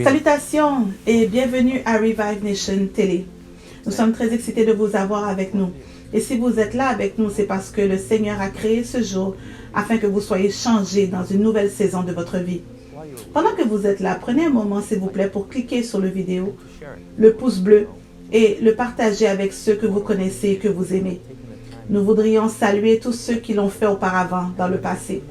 Salutations et bienvenue à Revive Nation Télé. Nous sommes très excités de vous avoir avec nous. Et si vous êtes là avec nous, c'est parce que le Seigneur a créé ce jour afin que vous soyez changés dans une nouvelle saison de votre vie. Pendant que vous êtes là, prenez un moment s'il vous plaît pour cliquer sur le vidéo, le pouce bleu et le partager avec ceux que vous connaissez et que vous aimez. Nous voudrions saluer tous ceux qui l'ont fait auparavant dans le passé.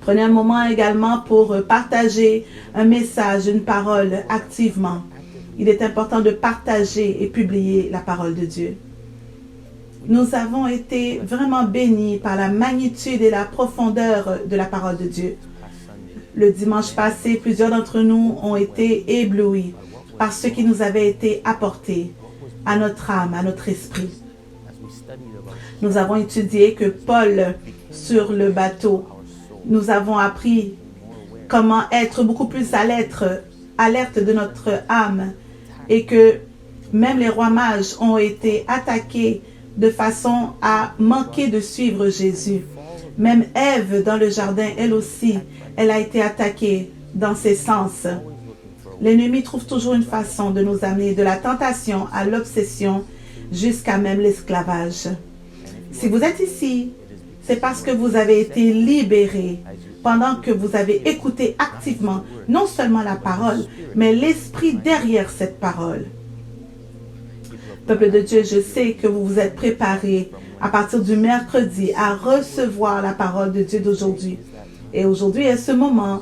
Prenez un moment également pour partager un message, une parole activement. Il est important de partager et publier la parole de Dieu. Nous avons été vraiment bénis par la magnitude et la profondeur de la parole de Dieu. Le dimanche passé, plusieurs d'entre nous ont été éblouis par ce qui nous avait été apporté à notre âme, à notre esprit. Nous avons étudié que Paul, sur le bateau, nous avons appris comment être beaucoup plus alerte de notre âme et que même les rois mages ont été attaqués de façon à manquer de suivre Jésus. Même Ève dans le jardin, elle aussi, elle a été attaquée dans ses sens. L'ennemi trouve toujours une façon de nous amener de la tentation à l'obsession jusqu'à même l'esclavage. Si vous êtes ici, c'est parce que vous avez été libérés pendant que vous avez écouté activement non seulement la parole, mais l'esprit derrière cette parole. Peuple de Dieu, je sais que vous vous êtes préparés à partir du mercredi à recevoir la parole de Dieu d'aujourd'hui. Et aujourd'hui est ce moment,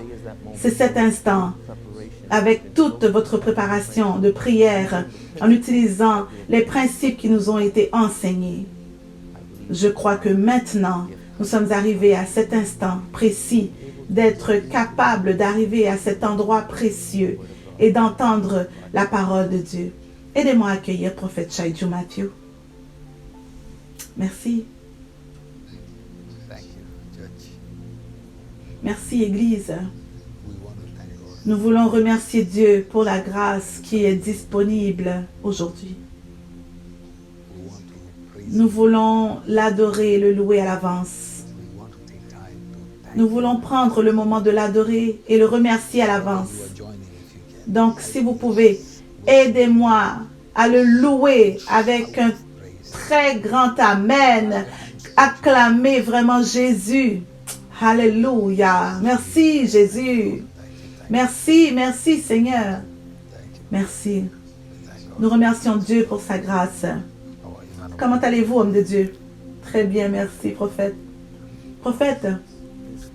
c'est cet instant, avec toute votre préparation de prière, en utilisant les principes qui nous ont été enseignés. Je crois que maintenant, nous sommes arrivés à cet instant précis d'être capables d'arriver à cet endroit précieux et d'entendre la parole de Dieu. Aidez-moi à accueillir prophète Shaiju Matthew. Merci. Merci, Église. Nous voulons remercier Dieu pour la grâce qui est disponible aujourd'hui. Nous voulons l'adorer et le louer à l'avance. Nous voulons prendre le moment de l'adorer et le remercier à l'avance. Donc, si vous pouvez, aidez-moi à le louer avec un très grand amen. Acclamez vraiment Jésus. Alléluia. Merci Jésus. Merci, merci Seigneur. Merci. Nous remercions Dieu pour sa grâce. Comment allez-vous, homme de Dieu? Très bien, merci, prophète. Prophète,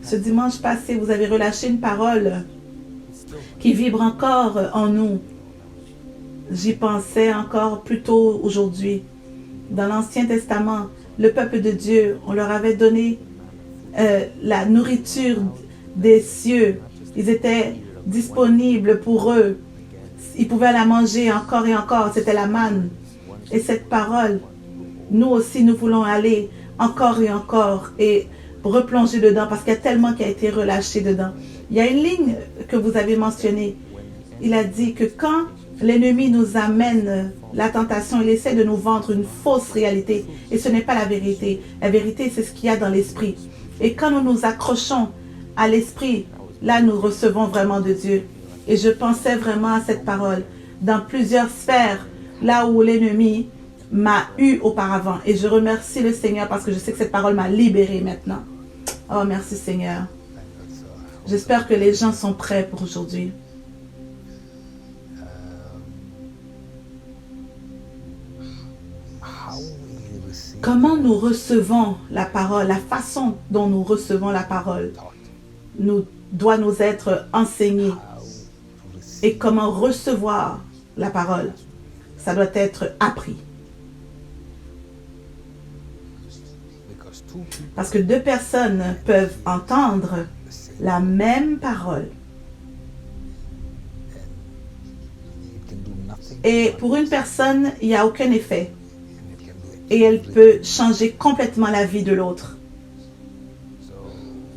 ce dimanche passé, vous avez relâché une parole qui vibre encore en nous. J'y pensais encore plus tôt aujourd'hui. Dans l'Ancien Testament, le peuple de Dieu, on leur avait donné la nourriture des cieux. Ils étaient disponibles pour eux. Ils pouvaient la manger encore et encore. C'était la manne. Et cette parole, nous aussi, nous voulons aller encore et replonger dedans parce qu'il y a tellement qui a été relâché dedans. Il y a une ligne que vous avez mentionnée. Il a dit que quand l'ennemi nous amène la tentation, il essaie de nous vendre une fausse réalité. Et ce n'est pas la vérité. La vérité, c'est ce qu'il y a dans l'esprit. Et quand nous nous accrochons à l'esprit, là, nous recevons vraiment de Dieu. Et je pensais vraiment à cette parole dans plusieurs sphères, là où l'ennemi m'a eu auparavant. Et je remercie le Seigneur parce que je sais que cette parole m'a libérée maintenant. Oh, merci Seigneur. J'espère que les gens sont prêts pour aujourd'hui. Comment nous recevons la parole, la façon dont nous recevons la parole doit nous être enseignée. Et comment recevoir la parole, ça doit être appris. Parce que deux personnes peuvent entendre la même parole. Et pour une personne, il n'y a aucun effet. Et elle peut changer complètement la vie de l'autre.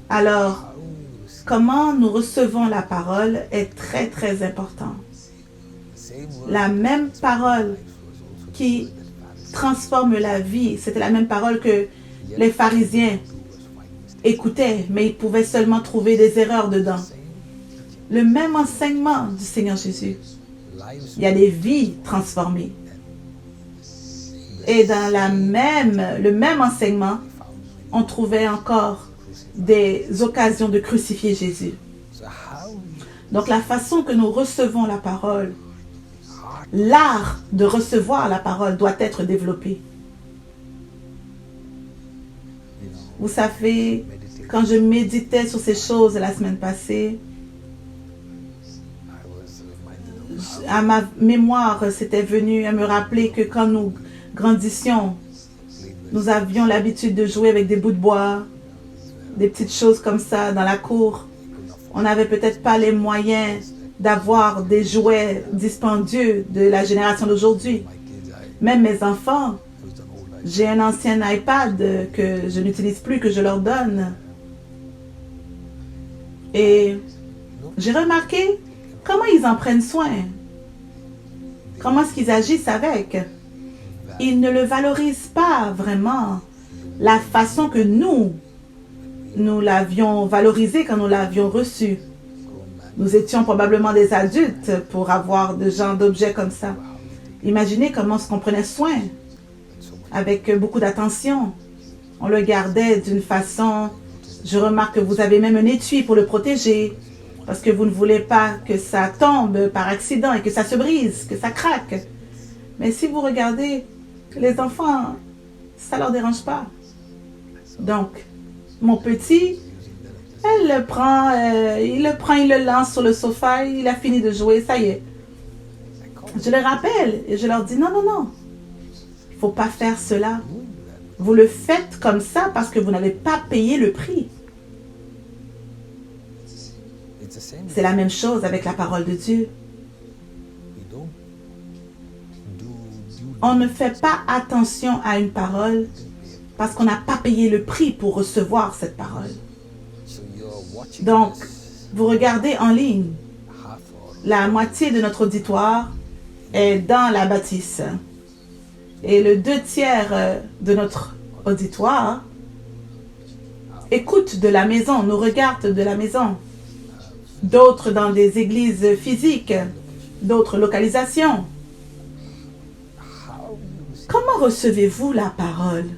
Alors, comment nous recevons la parole est très, très important. La même parole qui transforme la vie, c'était la même parole que les pharisiens écoutaient, mais ils pouvaient seulement trouver des erreurs dedans. le même enseignement du Seigneur Jésus. Il y a des vies transformées. Et dans le même enseignement, on trouvait encore des occasions de crucifier Jésus. Donc la façon que nous recevons la parole, l'art de recevoir la parole doit être développé. Vous savez, quand je méditais sur ces choses la semaine passée, à ma mémoire, c'était venu à me rappeler que quand nous grandissions, nous avions l'habitude de jouer avec des bouts de bois, des petites choses comme ça dans la cour. On n'avait peut-être pas les moyens d'avoir des jouets dispendieux de la génération d'aujourd'hui. Même mes enfants, j'ai un ancien iPad que je n'utilise plus, que je leur donne. Et j'ai remarqué comment ils en prennent soin. Comment est-ce qu'ils agissent avec? Ils ne le valorisent pas vraiment la façon que nous l'avions valorisé quand nous l'avions reçu. Nous étions probablement des adultes pour avoir de genre d'objets comme ça. Imaginez comment on prenait soin avec beaucoup d'attention. On le gardait d'une façon... Je remarque que vous avez même un étui pour le protéger parce que vous ne voulez pas que ça tombe par accident et que ça se brise, que ça craque. Mais si vous regardez, les enfants, ça ne leur dérange pas. Donc, mon petit, il le prend, il le lance sur le sofa, il a fini de jouer, ça y est. Je les rappelle et je leur dis non, non, non. Il ne faut pas faire cela. Vous le faites comme ça parce que vous n'avez pas payé le prix. C'est la même chose avec la parole de Dieu. On ne fait pas attention à une parole parce qu'on n'a pas payé le prix pour recevoir cette parole. Donc, vous regardez en ligne, la moitié de notre auditoire est dans la bâtisse. Et le 2/3 de notre auditoire écoute de la maison, nous regarde de la maison. D'autres dans des églises physiques, d'autres localisations. Comment recevez-vous la parole?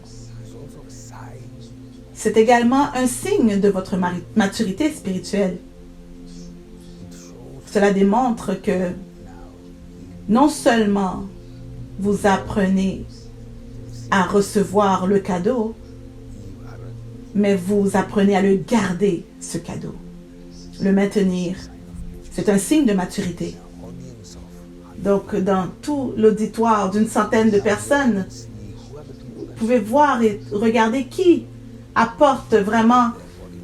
C'est également un signe de votre maturité spirituelle. Cela démontre que non seulement vous apprenez à recevoir le cadeau, mais vous apprenez à le garder, ce cadeau, le maintenir. C'est un signe de maturité. Donc, dans tout l'auditoire d'une centaine de personnes, vous pouvez voir et regarder qui apporte vraiment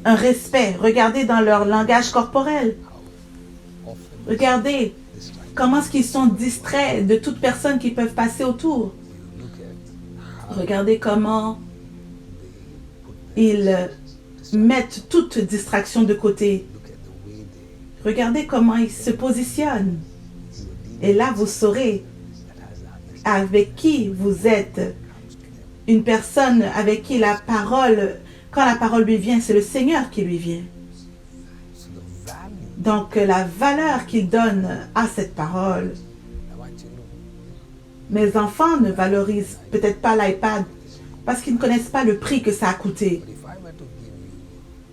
un respect. Regardez dans leur langage corporel. Regardez comment est-ce qu'ils sont distraits de toute personne qui peuvent passer autour. Regardez comment ils mettent toute distraction de côté. Regardez comment ils se positionnent. Et là, vous saurez avec qui vous êtes. Une personne avec qui la parole, quand la parole lui vient, c'est le Seigneur qui lui vient. Donc, la valeur qu'il donne à cette parole. Mes enfants ne valorisent peut-être pas l'iPad parce qu'ils ne connaissent pas le prix que ça a coûté.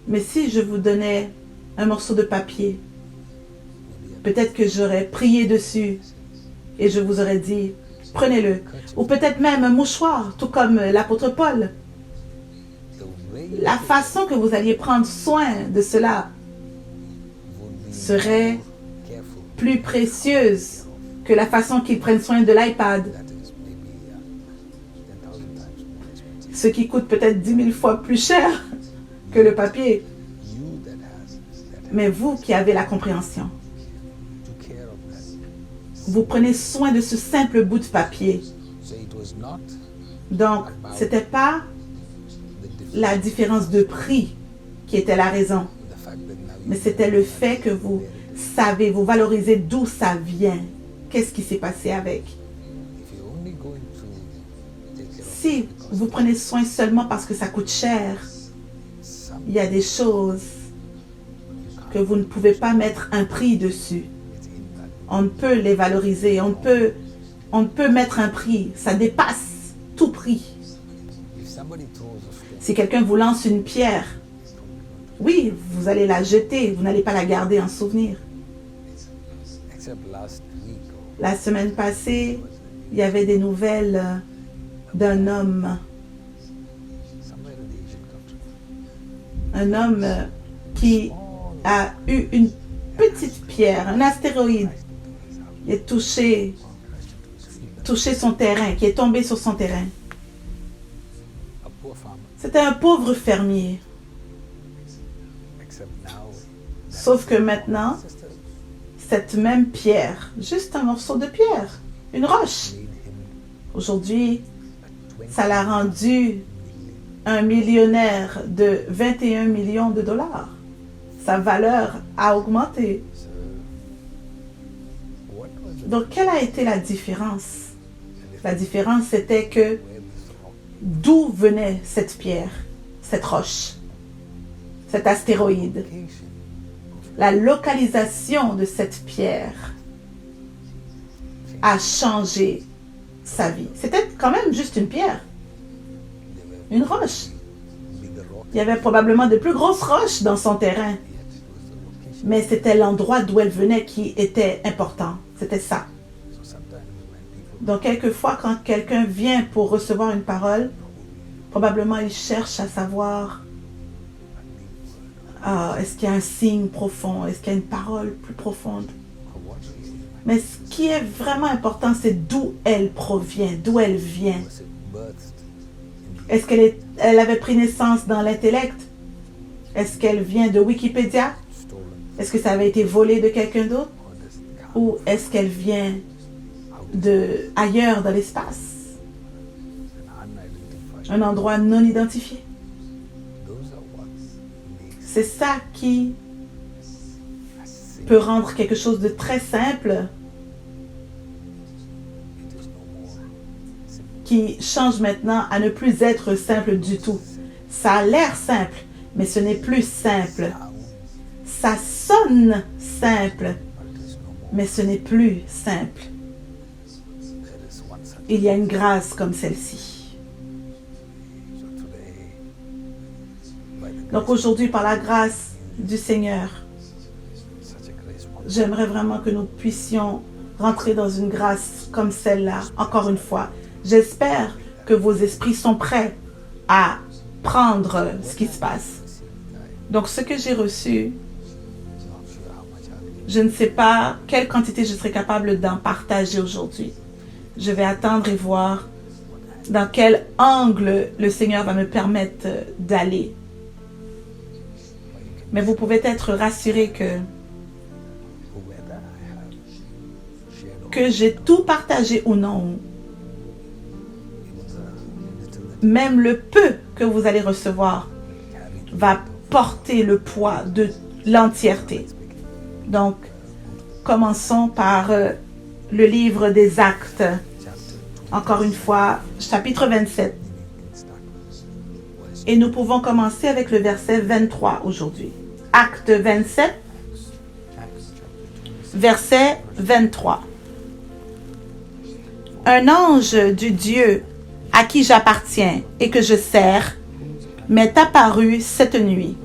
Mais si je vous donnais un morceau de papier, peut-être que j'aurais prié dessus et je vous aurais dit, prenez-le. Ou peut-être même un mouchoir, tout comme l'apôtre Paul. La façon que vous alliez prendre soin de cela serait plus précieuse que la façon qu'ils prennent soin de l'iPad. Ce qui coûte peut-être 10 000 fois plus cher que le papier. Mais vous qui avez la compréhension, vous prenez soin de ce simple bout de papier. Donc, ce n'était pas la différence de prix qui était la raison, mais c'était le fait que vous savez, vous valorisez d'où ça vient. Qu'est-ce qui s'est passé avec? Si vous prenez soin seulement parce que ça coûte cher, il y a des choses que vous ne pouvez pas mettre un prix dessus. On ne peut les valoriser, on ne peut mettre un prix, ça dépasse tout prix. Si quelqu'un vous lance une pierre, oui, vous allez la jeter, vous n'allez pas la garder en souvenir. La semaine passée, il y avait des nouvelles d'un homme. Un homme qui a eu une petite pierre, un astéroïde, qui est touché son terrain, qui est tombé sur son terrain. C'était un pauvre fermier. Sauf que maintenant, cette même pierre, juste un morceau de pierre, une roche, aujourd'hui, ça l'a rendu un millionnaire de 21 millions de dollars. Sa valeur a augmenté. Donc, quelle a été la différence? La différence, c'était que d'où venait cette pierre, cette roche, cet astéroïde. La localisation de cette pierre a changé sa vie. C'était quand même juste une pierre, une roche. Il y avait probablement de plus grosses roches dans son terrain, mais c'était l'endroit d'où elle venait qui était important. C'était ça. Donc, quelquefois, quand quelqu'un vient pour recevoir une parole, probablement il cherche à savoir est-ce qu'il y a un signe profond, est-ce qu'il y a une parole plus profonde. Mais ce qui est vraiment important, c'est d'où elle provient, d'où elle vient. Est-ce qu'elle avait pris naissance dans l'intellect? Est-ce qu'elle vient de Wikipédia? Est-ce que ça avait été volé de quelqu'un d'autre? Ou est-ce qu'elle vient ailleurs dans l'espace? Un endroit non identifié. C'est ça qui peut rendre quelque chose de très simple, qui change maintenant à ne plus être simple du tout. Ça a l'air simple, mais ce n'est plus simple. Ça sonne simple, mais ce n'est plus simple. Il y a une grâce comme celle-ci. Donc aujourd'hui, par la grâce du Seigneur, j'aimerais vraiment que nous puissions rentrer dans une grâce comme celle-là, encore une fois. J'espère que vos esprits sont prêts à prendre ce qui se passe. Donc ce que j'ai reçu, je ne sais pas quelle quantité je serai capable d'en partager aujourd'hui. Je vais attendre et voir dans quel angle le Seigneur va me permettre d'aller. Mais vous pouvez être rassurés que j'ai tout partagé ou non. Même le peu que vous allez recevoir va porter le poids de l'entièreté. Donc, commençons par le livre des Actes. Encore une fois, chapitre 27. Et nous pouvons commencer avec le verset 23 aujourd'hui. Acte 27, verset 23. Un ange du Dieu à qui j'appartiens et que je sers m'est apparu cette nuit.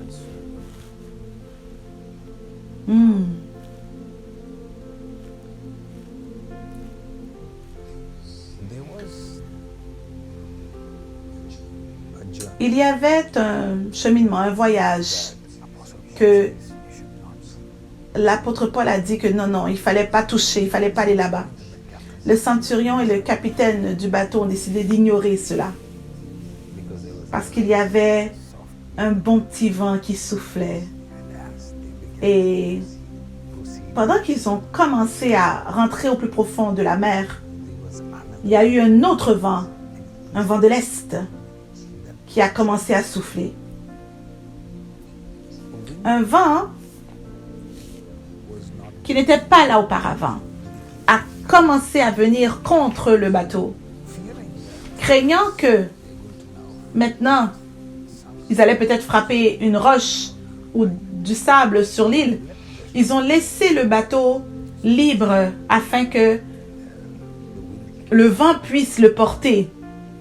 Il y avait un cheminement, un voyage que l'apôtre Paul a dit que non, il ne fallait pas toucher, il ne fallait pas aller là-bas. Le centurion et le capitaine du bateau ont décidé d'ignorer cela parce qu'il y avait un bon petit vent qui soufflait. Et pendant qu'ils ont commencé à rentrer au plus profond de la mer, il y a eu un autre vent, un vent de l'Est, qui a commencé à souffler. Un vent qui n'était pas là auparavant a commencé à venir contre le bateau, craignant que maintenant, ils allaient peut-être frapper une roche ou du sable sur l'île. Ils ont laissé le bateau libre afin que le vent puisse le porter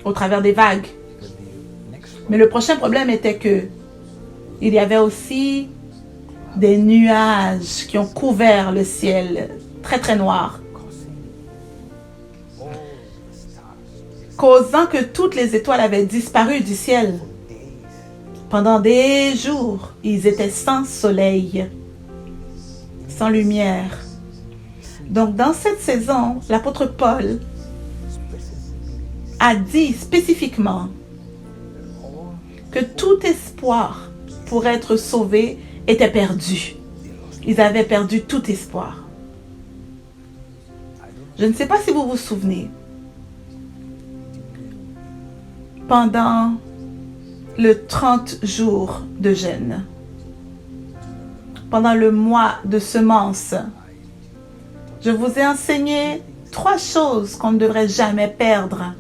au travers des vagues. Mais le prochain problème était que il y avait aussi des nuages qui ont couvert le ciel très très noir, causant que toutes les étoiles avaient disparu du ciel. Pendant des jours, ils étaient sans soleil, sans lumière. Donc, dans cette saison, l'apôtre Paul a dit spécifiquement que tout espoir pour être sauvé était perdu. Ils avaient perdu tout espoir. Je ne sais pas si vous vous souvenez, pendant le 30 jours de jeûne, pendant le mois de semences, je vous ai enseigné 3 choses qu'on ne devrait jamais perdre.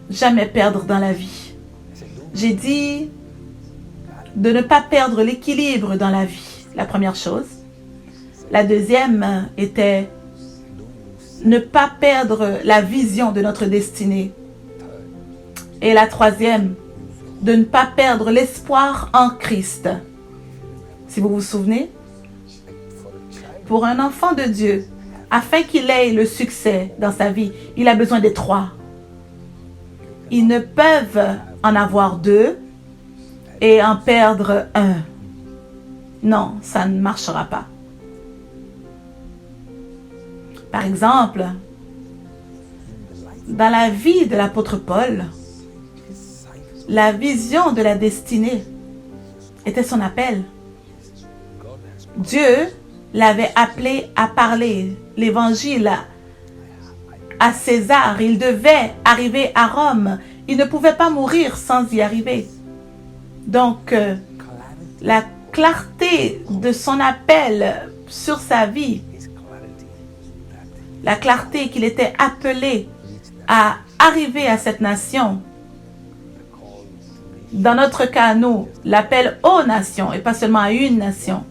Jamais perdre dans la vie. J'ai dit de ne pas perdre l'équilibre dans la vie, la première chose. La deuxième était ne pas perdre la vision de notre destinée. Et la troisième, de ne pas perdre l'espoir en Christ. Si vous vous souvenez, pour un enfant de Dieu, afin qu'il ait le succès dans sa vie, il a besoin des 3. Ils ne peuvent en avoir 2 et en perdre 1. Non, ça ne marchera pas. Par exemple, dans la vie de l'apôtre Paul, la vision de la destinée était son appel. Dieu l'avait appelé à parler l'évangile à César. Il devait arriver à Rome. Il ne pouvait pas mourir sans y arriver. Donc, la clarté de son appel sur sa vie, la clarté qu'il était appelé à arriver à cette nation, dans notre cas, nous, l'appel aux nations et pas seulement à une nation.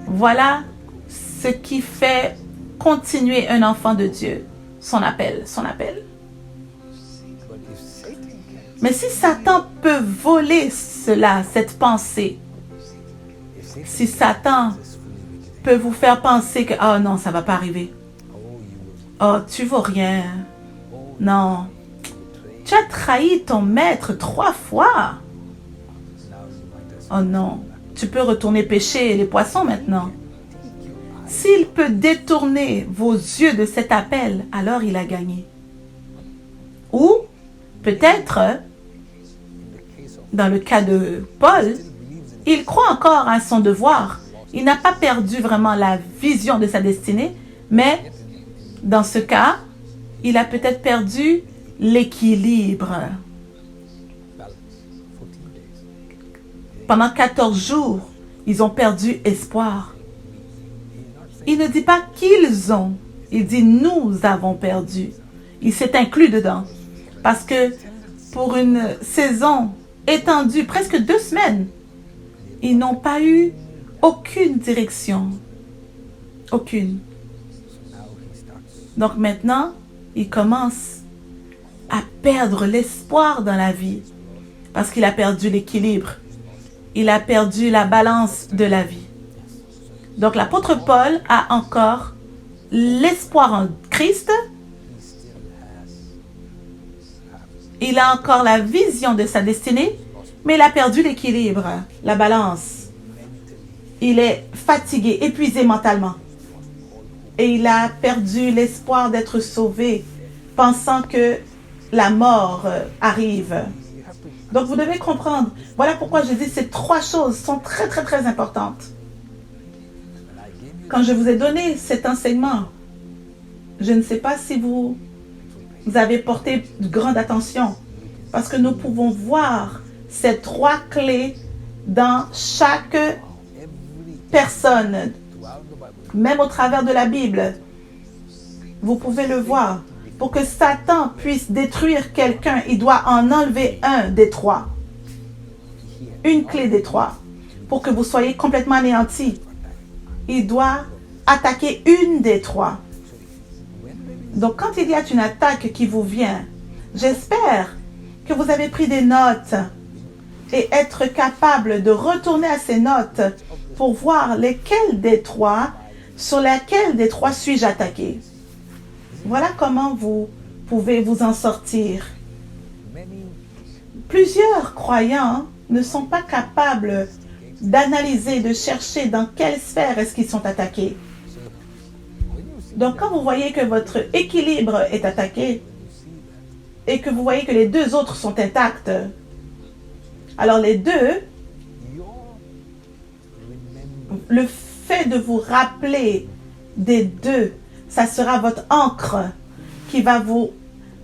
Voilà ce qui fait continuer un enfant de Dieu, son appel, son appel. Mais si Satan peut voler cela, cette pensée, si Satan peut vous faire penser que « Oh non, ça ne va pas arriver. Oh, tu ne vaux rien. Non. Tu as trahi ton maître 3 fois. Oh non, tu peux retourner pêcher les poissons maintenant. » S'il peut détourner vos yeux de cet appel, alors il a gagné. Ou peut-être, dans le cas de Paul, il croit encore à son devoir. Il n'a pas perdu vraiment la vision de sa destinée, mais dans ce cas, il a peut-être perdu l'équilibre. Pendant 14 jours, ils ont perdu espoir. Il ne dit pas qu'ils ont, il dit nous avons perdu. Il s'est inclus dedans. Parce que pour une saison étendue, presque 2 semaines, ils n'ont pas eu aucune direction. Aucune. Donc maintenant, il commence à perdre l'espoir dans la vie. Parce qu'il a perdu l'équilibre. Il a perdu la balance de la vie. Donc l'apôtre Paul a encore l'espoir en Christ. Il a encore la vision de sa destinée, mais il a perdu l'équilibre, la balance. Il est fatigué, épuisé mentalement. Et il a perdu l'espoir d'être sauvé, pensant que la mort arrive. Donc vous devez comprendre. Voilà pourquoi je dis ces 3 choses sont très très très importantes. Quand je vous ai donné cet enseignement, je ne sais pas si vous avez porté de grande attention, parce que nous pouvons voir ces 3 clés dans chaque personne, même au travers de la Bible. Vous pouvez le voir. Pour que Satan puisse détruire quelqu'un, il doit en enlever un des 3. Une clé des 3. pour que vous soyez complètement anéantis. Il doit attaquer une des trois. Donc, quand il y a une attaque qui vous vient, j'espère que vous avez pris des notes et être capable de retourner à ces notes pour voir lesquelles des trois, sur laquelle des trois suis-je attaqué. Voilà comment vous pouvez vous en sortir. Plusieurs croyants ne sont pas capables d'analyser, de chercher dans quelle sphère est-ce qu'ils sont attaqués. Donc, quand vous voyez que votre équilibre est attaqué et que vous voyez que les deux autres sont intacts, alors les deux, le fait de vous rappeler des deux, ça sera votre ancre qui va vous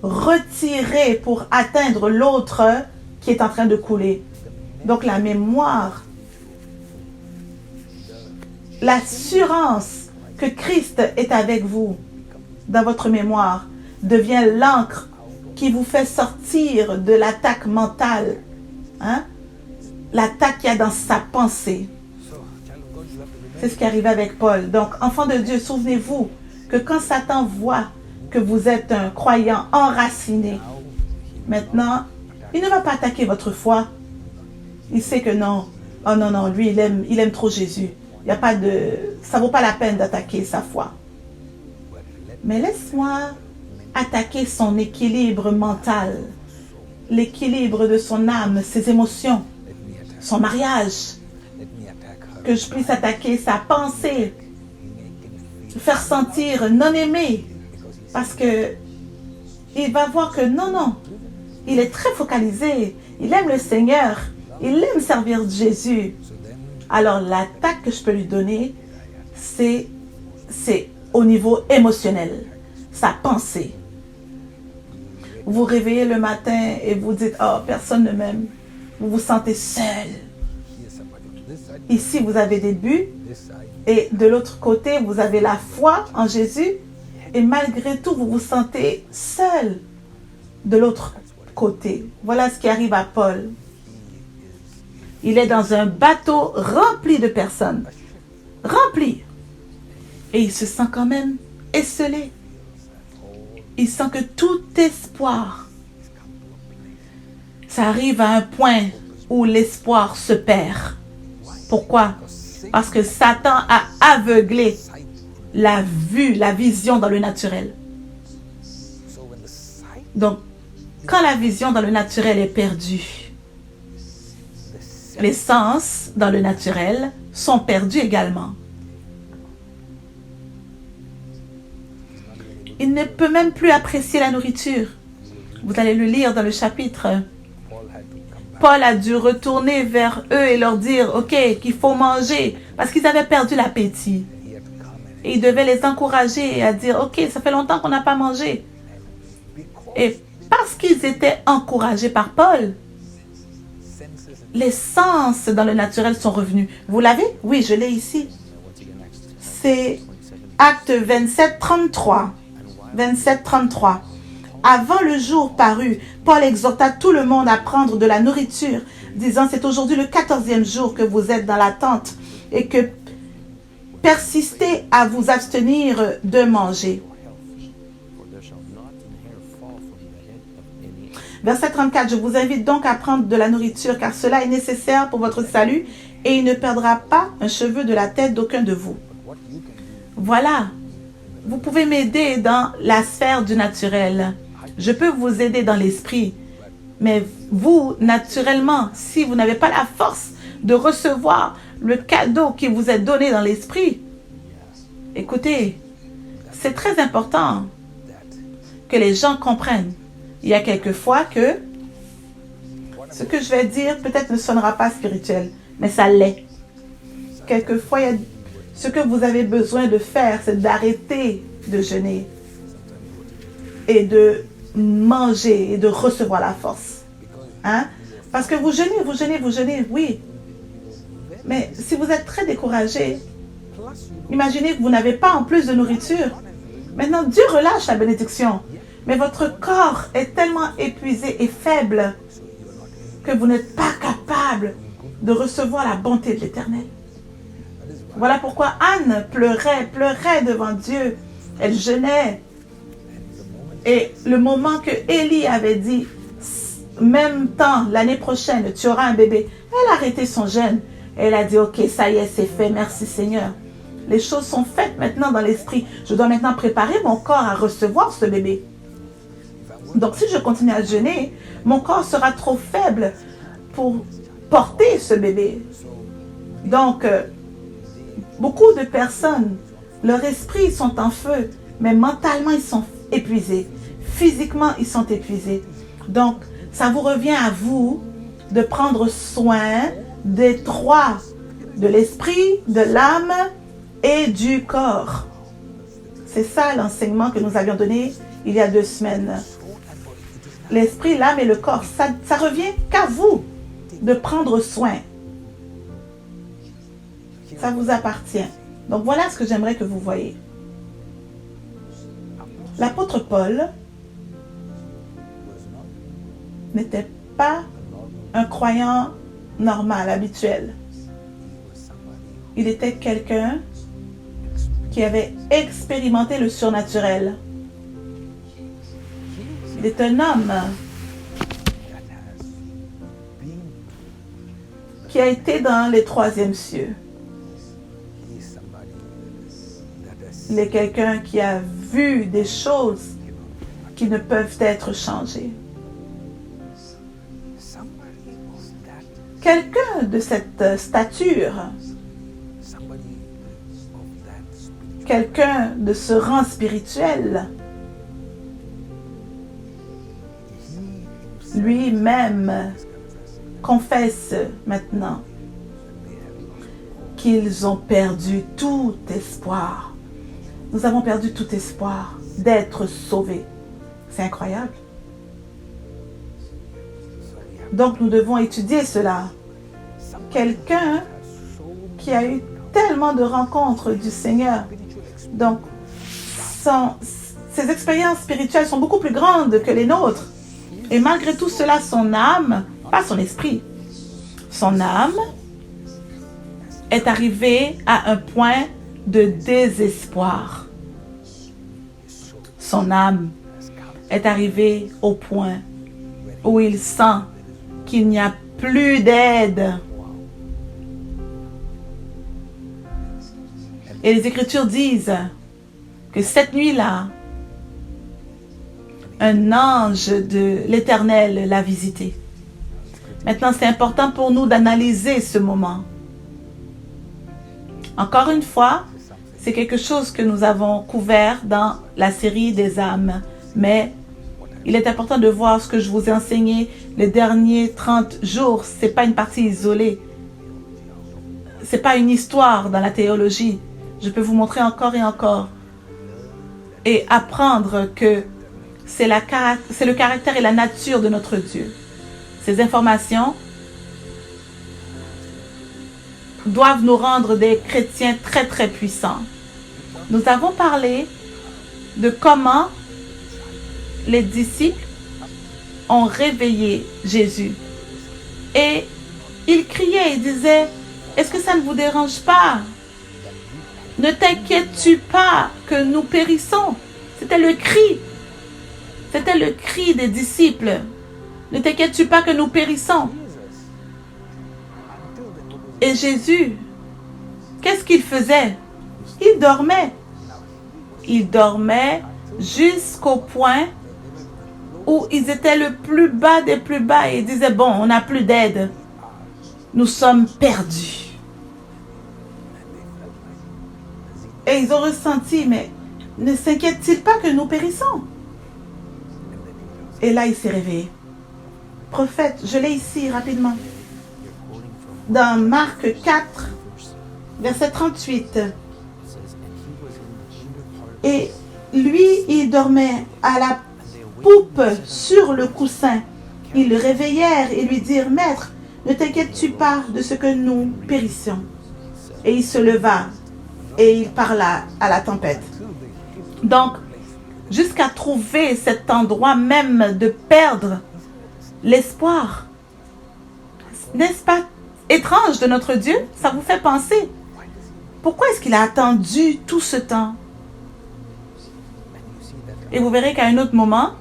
retirer pour atteindre l'autre qui est en train de couler. Donc la mémoire, l'assurance que Christ est avec vous dans votre mémoire devient l'encre qui vous fait sortir de l'attaque mentale, hein? L'attaque qu'il y a dans sa pensée. C'est ce qui est arrivé avec Paul. Donc, enfant de Dieu, souvenez-vous que quand Satan voit que vous êtes un croyant enraciné, maintenant, il ne va pas attaquer votre foi. Il sait que non. Oh non, non, lui, il aime trop Jésus. Il y a pas de... Ça ne vaut pas la peine d'attaquer sa foi. Mais laisse-moi attaquer son équilibre mental, l'équilibre de son âme, ses émotions, son mariage. Que je puisse attaquer sa pensée, faire sentir non aimé. Parce que il va voir que non, il est très focalisé. Il aime le Seigneur. Il aime servir Jésus. Alors l'attaque que je peux lui donner, c'est au niveau émotionnel. Sa pensée. Vous vous réveillez le matin et vous dites, oh, personne ne m'aime. Vous vous sentez seul. Ici, vous avez des buts. Et de l'autre côté, vous avez la foi en Jésus. Et malgré tout, vous vous sentez seul de l'autre côté. Voilà ce qui arrive à Paul. Il est dans un bateau rempli de personnes. Rempli. Et il se sent quand même esselé. Il sent que tout espoir, ça arrive à un point où l'espoir se perd. Pourquoi? Parce que Satan a aveuglé la vue, la vision dans le naturel. Donc, quand la vision dans le naturel est perdue, les sens dans le naturel sont perdus également. Il ne peut même plus apprécier la nourriture. Vous allez le lire dans le chapitre. Paul a dû retourner vers eux et leur dire, OK, qu'il faut manger, parce qu'ils avaient perdu l'appétit. Et il devait les encourager à dire, OK, ça fait longtemps qu'on n'a pas mangé. Et parce qu'ils étaient encouragés par Paul, les sens dans le naturel sont revenus. Vous l'avez? Oui, je l'ai ici. C'est Acte 27, 33. 27, 33. Avant le jour paru, Paul exhorta tout le monde à prendre de la nourriture, disant, c'est aujourd'hui le 14e jour que vous êtes dans la tente et que persistez à vous abstenir de manger. Verset 34, je vous invite donc à prendre de la nourriture, car cela est nécessaire pour votre salut, et il ne perdra pas un cheveu de la tête d'aucun de vous. Voilà, vous pouvez m'aider dans la sphère du naturel. Je peux vous aider dans l'esprit, mais vous, naturellement, si vous n'avez pas la force de recevoir le cadeau qui vous est donné dans l'esprit, écoutez, c'est très important que les gens comprennent. Il y a quelquefois que ce que je vais dire peut-être ne sonnera pas spirituel, mais ça l'est. Quelquefois, ce que vous avez besoin de faire, c'est d'arrêter de jeûner et de manger et de recevoir la force. Hein? Parce que vous jeûnez, oui. Mais si vous êtes très découragé, imaginez que vous n'avez pas en plus de nourriture. Maintenant, Dieu relâche la bénédiction. Mais votre corps est tellement épuisé et faible que vous n'êtes pas capable de recevoir la bonté de l'Éternel. Voilà pourquoi Anne pleurait devant Dieu. Elle jeûnait. Et le moment que Élie avait dit, même temps, l'année prochaine, tu auras un bébé, elle a arrêté son jeûne. Elle a dit, ok, ça y est, c'est fait, merci Seigneur. Les choses sont faites maintenant dans l'esprit. Je dois maintenant préparer mon corps à recevoir ce bébé. Donc si je continue à jeûner, mon corps sera trop faible pour porter ce bébé. Donc, beaucoup de personnes, leur esprit sont en feu, mais mentalement, ils sont épuisés. Physiquement, ils sont épuisés. Donc, ça vous revient à vous de prendre soin des trois, de l'esprit, de l'âme et du corps. C'est ça l'enseignement que nous avions donné il y a 2 semaines. L'esprit, l'âme et le corps, ça revient qu'à vous de prendre soin. Ça vous appartient. Donc voilà ce que j'aimerais que vous voyez. L'apôtre Paul n'était pas un croyant normal, habituel. Il était quelqu'un qui avait expérimenté le surnaturel. Il est un homme qui a été dans les 3e cieux. Il est quelqu'un qui a vu des choses qui ne peuvent être changées. Quelqu'un de cette stature, quelqu'un de ce rang spirituel, lui-même confesse maintenant qu'ils ont perdu tout espoir. Nous avons perdu tout espoir d'être sauvés. C'est incroyable. Donc nous devons étudier cela. Quelqu'un qui a eu tellement de rencontres du Seigneur. Donc, ses expériences spirituelles sont beaucoup plus grandes que les nôtres. Et malgré tout cela, son âme, pas son esprit, son âme est arrivée à un point de désespoir. Son âme est arrivée au point où il sent qu'il n'y a plus d'aide. Et les Écritures disent que cette nuit-là, un ange de l'Éternel l'a visité. Maintenant, c'est important pour nous d'analyser ce moment. Encore une fois, c'est quelque chose que nous avons couvert dans la série des âmes. Mais il est important de voir ce que je vous ai enseigné les derniers 30 jours. Ce n'est pas une partie isolée. Ce n'est pas une histoire dans la théologie. Je peux vous montrer encore et encore. Et apprendre que c'est le caractère et la nature de notre Dieu. Ces informations doivent nous rendre des chrétiens très très puissants. Nous avons parlé de comment les disciples ont réveillé Jésus. Et ils criaient et disaient, est-ce que ça ne vous dérange pas? Ne t'inquiètes-tu pas que nous périssons? C'était le cri. C'était le cri des disciples. Ne t'inquiètes-tu pas que nous périssons? Et Jésus, qu'est-ce qu'il faisait? Il dormait. Il dormait jusqu'au point où ils étaient le plus bas des plus bas et ils disaient, bon, on n'a plus d'aide. Nous sommes perdus. Et ils ont ressenti, mais ne s'inquiète-t-il pas que nous périssons? Et là, il s'est réveillé. Prophète, je l'ai ici rapidement. Dans Marc 4, verset 38. Et lui, il dormait à la poupe sur le coussin. Ils le réveillèrent et lui dirent, Maître, ne t'inquiètes-tu pas de ce que nous périssions? Et il se leva et il parla à la tempête. Donc, jusqu'à trouver cet endroit même de perdre l'espoir. N'est-ce pas étrange de notre Dieu? Ça vous fait penser. Pourquoi est-ce qu'il a attendu tout ce temps? Et vous verrez qu'à un autre moment,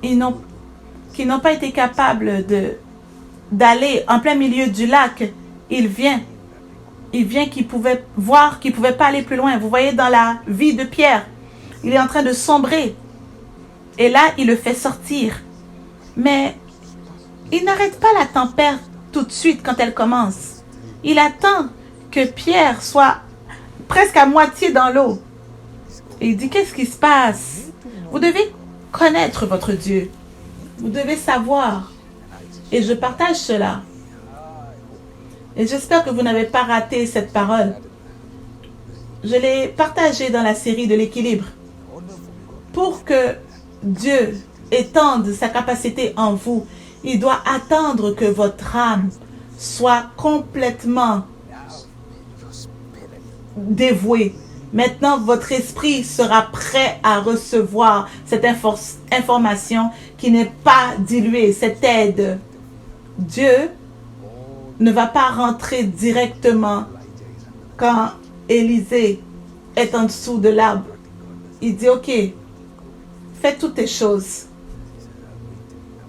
qu'ils n'ont pas été capables d'aller en plein milieu du lac. Il vient qu'il pouvait voir qu'il ne pouvait pas aller plus loin. Vous voyez dans la vie de Pierre, il est en train de sombrer. Et là, il le fait sortir. Mais il n'arrête pas la tempête tout de suite quand elle commence. Il attend que Pierre soit presque à moitié dans l'eau. Et il dit, qu'est-ce qui se passe? Vous devez connaître votre Dieu. Vous devez savoir. Et je partage cela. Et j'espère que vous n'avez pas raté cette parole. Je l'ai partagée dans la série de l'équilibre. Pour que Dieu étende sa capacité en vous, il doit attendre que votre âme soit complètement dévouée. Maintenant, votre esprit sera prêt à recevoir cette information qui n'est pas diluée, cette aide. Dieu ne va pas rentrer directement quand Élisée est en dessous de l'arbre. Il dit, ok, fais toutes tes choses.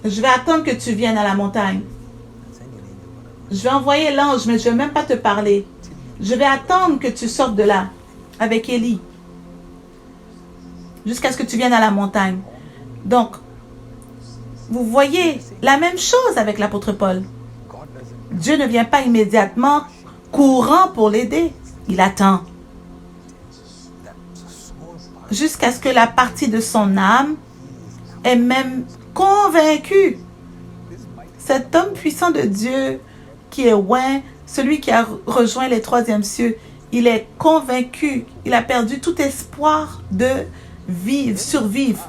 Je vais attendre que tu viennes à la montagne. Je vais envoyer l'ange, mais je ne vais même pas te parler. Je vais attendre que tu sortes de là avec Élie jusqu'à ce que tu viennes à la montagne. Donc, vous voyez la même chose avec l'apôtre Paul. Dieu ne vient pas immédiatement courant pour l'aider. Il attend jusqu'à ce que la partie de son âme est même convaincue. Cet homme puissant de Dieu qui est loin, celui qui a rejoint les troisièmes cieux, il est convaincu, il a perdu tout espoir de survivre.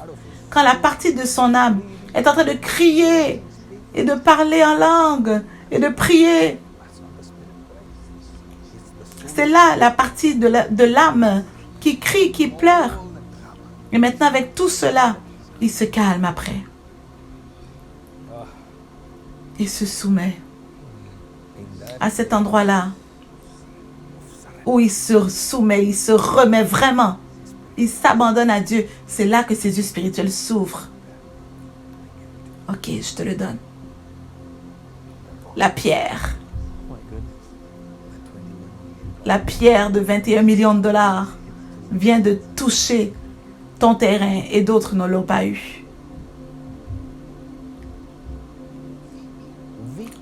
Quand la partie de son âme est en train de crier et de parler en langue et de prier, c'est là la partie de l'âme qui crie, qui pleure. Et maintenant, avec tout cela, il se calme après. Il se soumet à cet endroit-là où il se soumet, il se remet vraiment. Il s'abandonne à Dieu. C'est là que ses yeux spirituels s'ouvrent. Ok, je te le donne. La pierre. La pierre de 21 millions de dollars vient de toucher ton terrain et d'autres ne l'ont pas eu.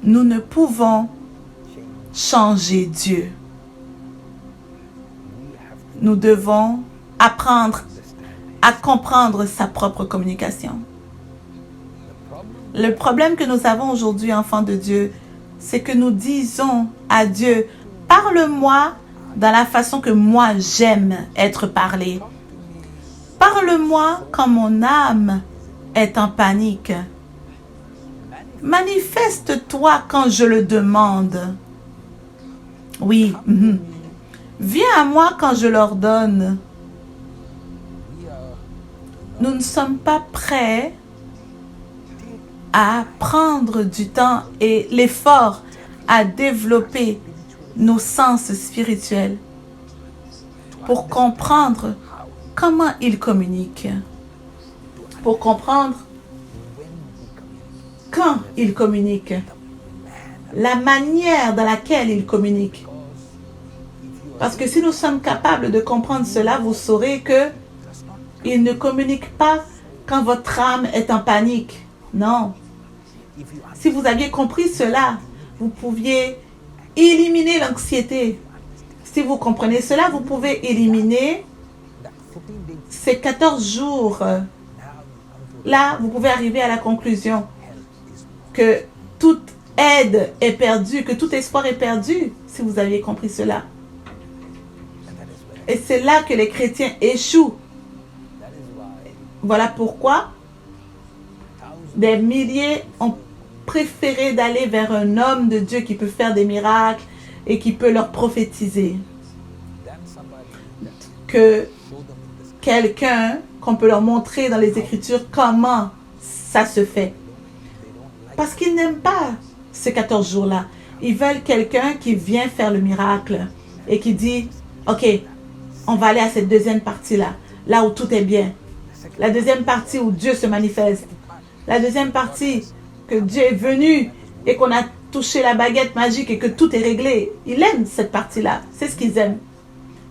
Nous ne pouvons changer Dieu. Nous devons apprendre à comprendre sa propre communication. Le problème que nous avons aujourd'hui, enfants de Dieu, c'est que nous disons à Dieu, parle-moi dans la façon que moi j'aime être parlé. Parle-moi quand mon âme est en panique. Manifeste-toi quand je le demande. Oui. Viens à moi quand je l'ordonne. Nous ne sommes pas prêts à prendre du temps et l'effort à développer nos sens spirituels pour comprendre comment il communique, pour comprendre quand il communique, la manière dans laquelle il communique. Parce que si nous sommes capables de comprendre cela, vous saurez que il ne communique pas quand votre âme est en panique. Non. Si vous aviez compris cela, vous pouviez éliminer l'anxiété. Si vous comprenez cela, vous pouvez éliminer ces 14 jours. Là, vous pouvez arriver à la conclusion que toute aide est perdue, que tout espoir est perdu, si vous aviez compris cela. Et c'est là que les chrétiens échouent. Voilà pourquoi des milliers ont préféré d'aller vers un homme de Dieu qui peut faire des miracles et qui peut leur prophétiser que quelqu'un qu'on peut leur montrer dans les Écritures comment ça se fait. Parce qu'ils n'aiment pas ces 14 jours-là. Ils veulent quelqu'un qui vient faire le miracle et qui dit, OK, on va aller à cette deuxième partie-là, là où tout est bien. La deuxième partie où Dieu se manifeste. La deuxième partie que Dieu est venu et qu'on a touché la baguette magique et que tout est réglé. Ils aiment cette partie-là. C'est ce qu'ils aiment.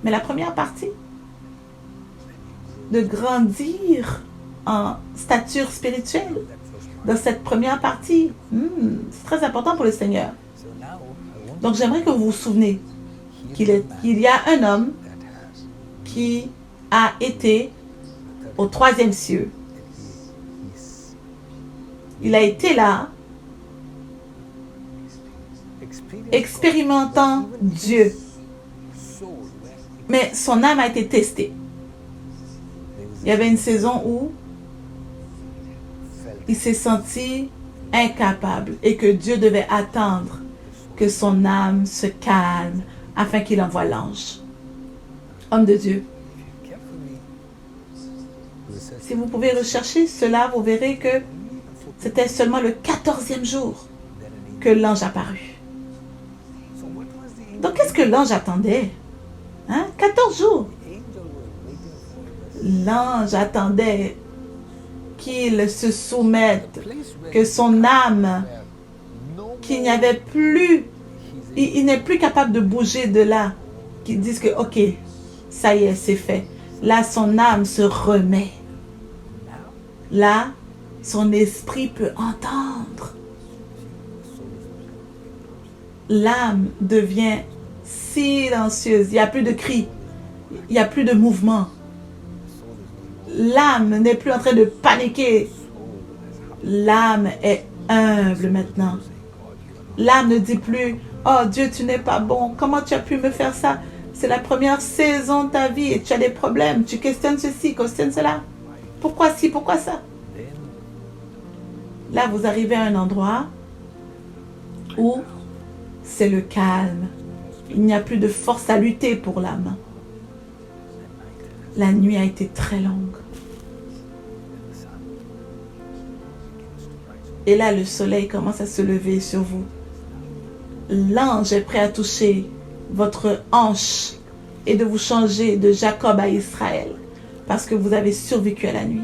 Mais la première partie, de grandir en stature spirituelle, dans cette première partie, c'est très important pour le Seigneur. Donc j'aimerais que vous vous souvenez qu'il y a un homme qui a été au 3e cieux. Il a été là, expérimentant Dieu. Mais son âme a été testée. Il y avait une saison où il s'est senti incapable et que Dieu devait attendre que son âme se calme afin qu'il envoie l'ange. Homme de Dieu. Si vous pouvez rechercher cela, vous verrez que c'était seulement le 14e jour que l'ange apparut. Donc, qu'est-ce que l'ange attendait? 14 jours. L'ange attendait qu'il se soumette, que son âme, qu'il n'y avait plus, il n'est plus capable de bouger de là, qu'il dise que, OK, ça y est, c'est fait. Là, son âme se remet. Là, son esprit peut entendre. L'âme devient silencieuse. Il n'y a plus de cris. Il n'y a plus de mouvement. L'âme n'est plus en train de paniquer. L'âme est humble maintenant. L'âme ne dit plus, oh Dieu, tu n'es pas bon. Comment tu as pu me faire ça? C'est la première saison de ta vie et tu as des problèmes. Tu questionnes ceci, questionnes cela. Pourquoi ci, pourquoi ça? Là, vous arrivez à un endroit où c'est le calme. Il n'y a plus de force à lutter pour l'âme. La nuit a été très longue. Et là, le soleil commence à se lever sur vous. L'ange est prêt à toucher votre hanche et de vous changer de Jacob à Israël parce que vous avez survécu à la nuit.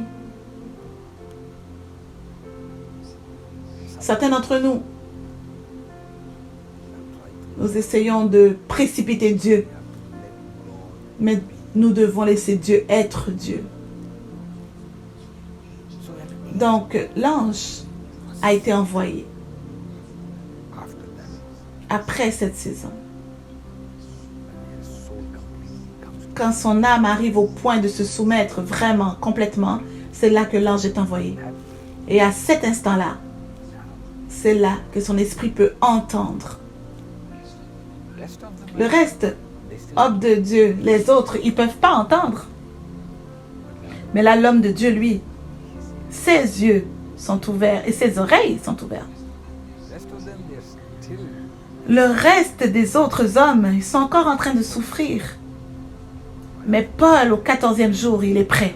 Certains d'entre nous, nous essayons de précipiter Dieu, mais nous devons laisser Dieu être Dieu. Donc, l'ange a été envoyé après cette saison. Quand son âme arrive au point de se soumettre vraiment, complètement, c'est là que l'ange est envoyé. Et à cet instant-là, c'est là que son esprit peut entendre. Le reste, homme de Dieu, les autres, ils ne peuvent pas entendre. Mais là, l'homme de Dieu, lui, ses yeux sont ouverts et ses oreilles sont ouvertes. Le reste des autres hommes, ils sont encore en train de souffrir. Mais Paul, au 14e jour, il est prêt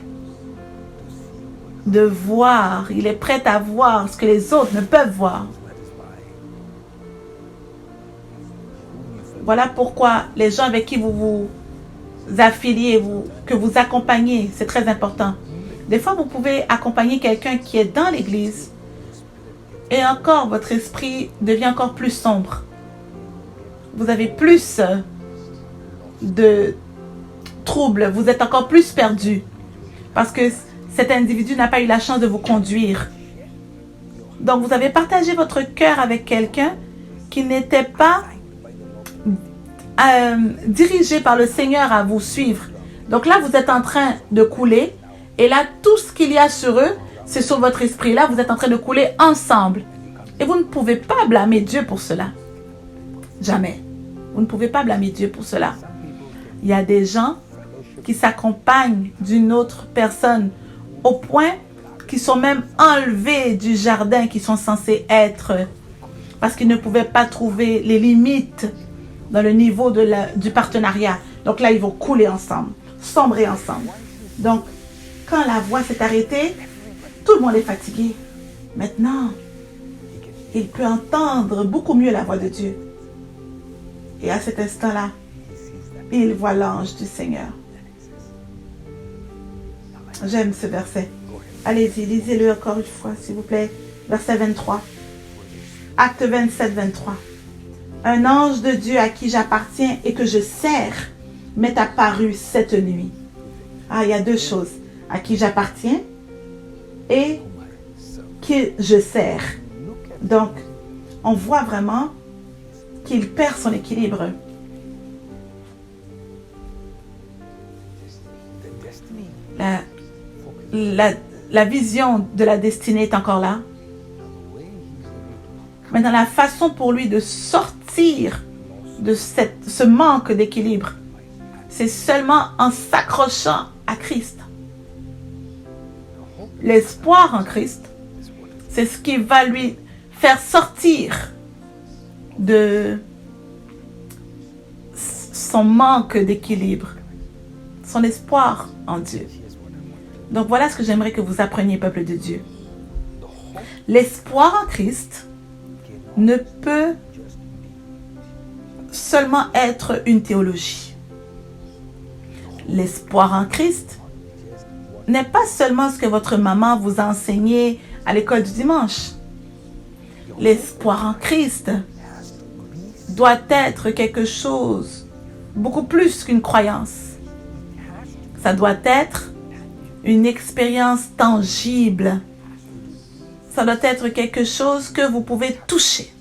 de voir. Il est prêt à voir ce que les autres ne peuvent voir. Voilà pourquoi les gens avec qui vous vous affiliez, que vous accompagnez, c'est très important. Des fois, vous pouvez accompagner quelqu'un qui est dans l'église et encore, votre esprit devient encore plus sombre. Vous avez plus de troubles, vous êtes encore plus perdu parce que cet individu n'a pas eu la chance de vous conduire. Donc, vous avez partagé votre cœur avec quelqu'un qui n'était pas dirigé par le Seigneur à vous suivre. Donc là, vous êtes en train de couler et là, tout ce qu'il y a sur eux, c'est sur votre esprit. Là, vous êtes en train de couler ensemble. Et vous ne pouvez pas blâmer Dieu pour cela. Jamais. Vous ne pouvez pas blâmer Dieu pour cela. Il y a des gens qui s'accompagnent d'une autre personne au point qu'ils sont même enlevés du jardin qu'ils sont censés être parce qu'ils ne pouvaient pas trouver les limites dans le niveau du partenariat. Donc là, ils vont couler ensemble, sombrer ensemble. Donc, quand la voix s'est arrêtée, tout le monde est fatigué. Maintenant, il peut entendre beaucoup mieux la voix de Dieu. Et à cet instant-là, il voit l'ange du Seigneur. J'aime ce verset. Allez-y, lisez-le encore une fois, s'il vous plaît. Verset 23. Acte 27, 23. Un ange de Dieu à qui j'appartiens et que je sers m'est apparu cette nuit. Ah, il y a deux choses. À qui j'appartiens et que je sers. Donc, on voit vraiment qu'il perd son équilibre. La vision de la destinée est encore là. Mais dans la façon pour lui de sortir de ce manque d'équilibre, c'est seulement en s'accrochant à Christ. L'espoir en Christ, c'est ce qui va lui faire sortir de son manque d'équilibre, son espoir en Dieu. Donc voilà ce que j'aimerais que vous appreniez, peuple de Dieu. L'espoir en Christ ne peut seulement être une théologie. L'espoir en Christ n'est pas seulement ce que votre maman vous a enseigné à l'école du dimanche. L'espoir en Christ doit être quelque chose beaucoup plus qu'une croyance. Ça doit être une expérience tangible. Ça doit être quelque chose que vous pouvez toucher.